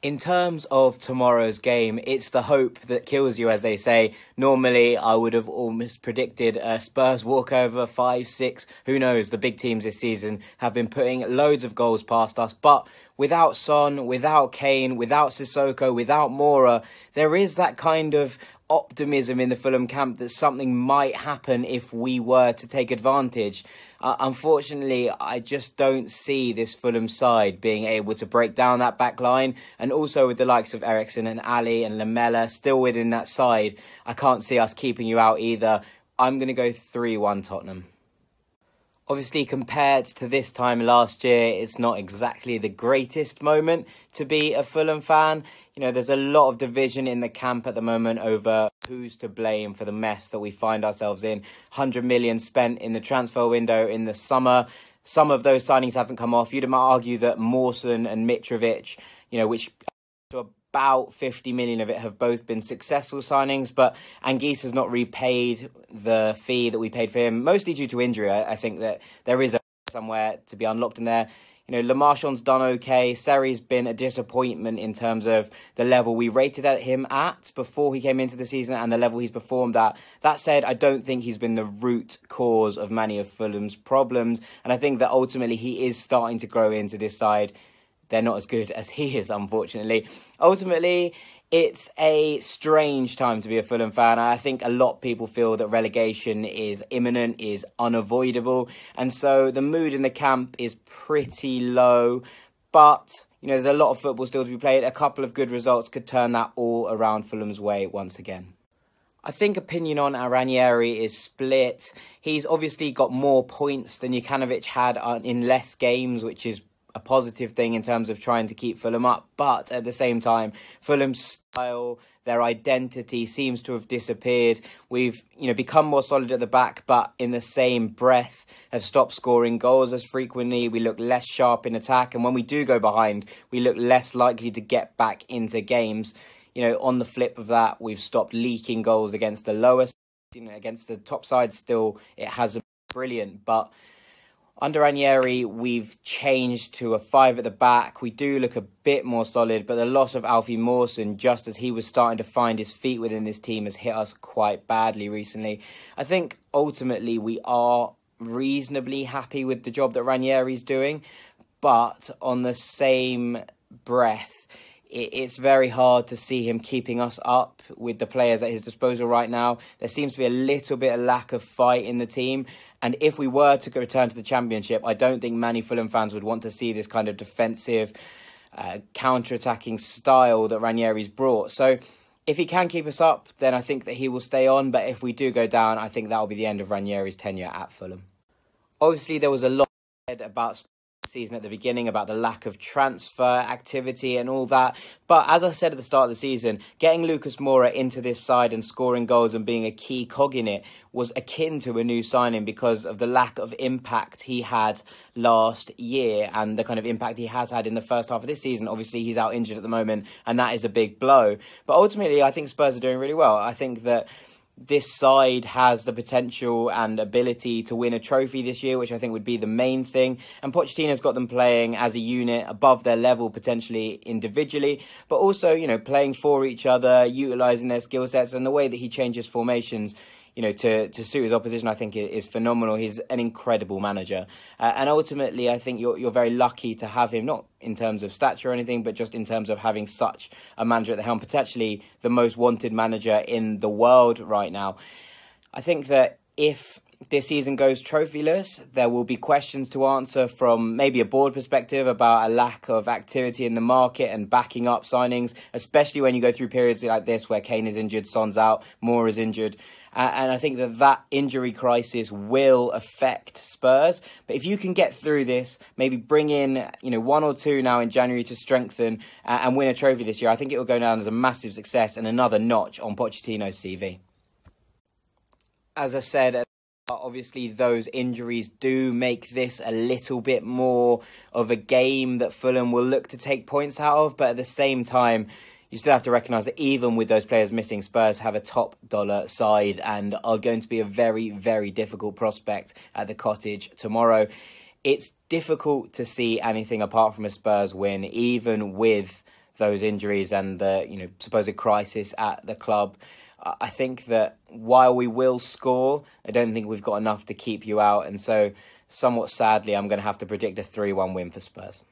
In terms of tomorrow's game, it's the hope that kills you, as they say. Normally, I would have almost predicted a Spurs walkover, 5-6. Who knows? The big teams this season have been putting loads of goals past us. But without Son, without Kane, without Sissoko, without Moura, there is that kind of optimism in the Fulham camp that something might happen if we were to take advantage. Unfortunately, I just don't see this Fulham side being able to break down that back line. And also with the likes of Eriksen and Ali and Lamela still within that side, I can't see us keeping you out either. I'm going to go 3-1 Tottenham. Obviously, compared to this time last year, it's not exactly the greatest moment to be a Fulham fan. You know, there's a lot of division in the camp at the moment over who's to blame for the mess that we find ourselves in. 100 million spent in the transfer window in the summer. Some of those signings haven't come off. You'd argue that Mawson and Mitrovic, which about 50 million of it have both been successful signings, but Anguissa has not repaid the fee that we paid for him, mostly due to injury. I think that there is somewhere to be unlocked in there. Le Marchand's done okay. Seri's been a disappointment in terms of the level we rated him at before he came into the season and the level he's performed at. That said, I don't think he's been the root cause of many of Fulham's problems, and I think that ultimately he is starting to grow into this side. They're not as good as he is, unfortunately. Ultimately, it's a strange time to be a Fulham fan. I think a lot of people feel that relegation is imminent, is unavoidable. And so the mood in the camp is pretty low. But, there's a lot of football still to be played. A couple of good results could turn that all around Fulham's way once again. I think opinion on Ranieri is split. He's obviously got more points than Jokanovic had in less games, which is a positive thing in terms of trying to keep Fulham up, but at the same time, Fulham's style, their identity seems to have disappeared. We've, become more solid at the back, but in the same breath have stopped scoring goals as frequently. We look less sharp in attack, and when we do go behind, we look less likely to get back into games. On the flip of that, we've stopped leaking goals against the lowest, against the top side. Still, it hasn't been brilliant, but under Ranieri, we've changed to a 5 at the back. We do look a bit more solid, but the loss of Alfie Mawson, just as he was starting to find his feet within this team, has hit us quite badly recently. I think ultimately we are reasonably happy with the job that Ranieri's doing, but on the same breath, it's very hard to see him keeping us up with the players at his disposal right now. There seems to be a little bit of lack of fight in the team. And if we were to return to the Championship, I don't think many Fulham fans would want to see this kind of defensive, counter-attacking style that Ranieri's brought. So if he can keep us up, then I think that he will stay on. But if we do go down, I think that will be the end of Ranieri's tenure at Fulham. Obviously, there was a lot said about season at the beginning about the lack of transfer activity and all that, but as I said at the start of the season, getting Lucas Moura into this side and scoring goals and being a key cog in it was akin to a new signing because of the lack of impact he had last year and the kind of impact he has had in the first half of this season. Obviously he's out injured at the moment and that is a big blow, but ultimately I think Spurs are doing really well. I think that this side has the potential and ability to win a trophy this year, which I think would be the main thing. And Pochettino's got them playing as a unit above their level, potentially individually, but also, playing for each other, utilising their skill sets, and the way that he changes formations, to suit his opposition, I think is phenomenal. He's an incredible manager. And ultimately, I think you're very lucky to have him, not in terms of stature or anything, but just in terms of having such a manager at the helm, potentially the most wanted manager in the world right now. I think that if this season goes trophyless, there will be questions to answer from maybe a board perspective about a lack of activity in the market and backing up signings, especially when you go through periods like this where Kane is injured, Son's out, Moore is injured. And I think that injury crisis will affect Spurs. But if you can get through this, maybe bring in, one or two now in January to strengthen and win a trophy this year, I think it will go down as a massive success and another notch on Pochettino's CV. As I said, obviously those injuries do make this a little bit more of a game that Fulham will look to take points out of. But at the same time, you still have to recognise that even with those players missing, Spurs have a top dollar side and are going to be a very, very difficult prospect at the Cottage tomorrow. It's difficult to see anything apart from a Spurs win, even with those injuries and the supposed crisis at the club. I think that while we will score, I don't think we've got enough to keep you out, and so somewhat sadly, I'm going to have to predict a 3-1 win for Spurs.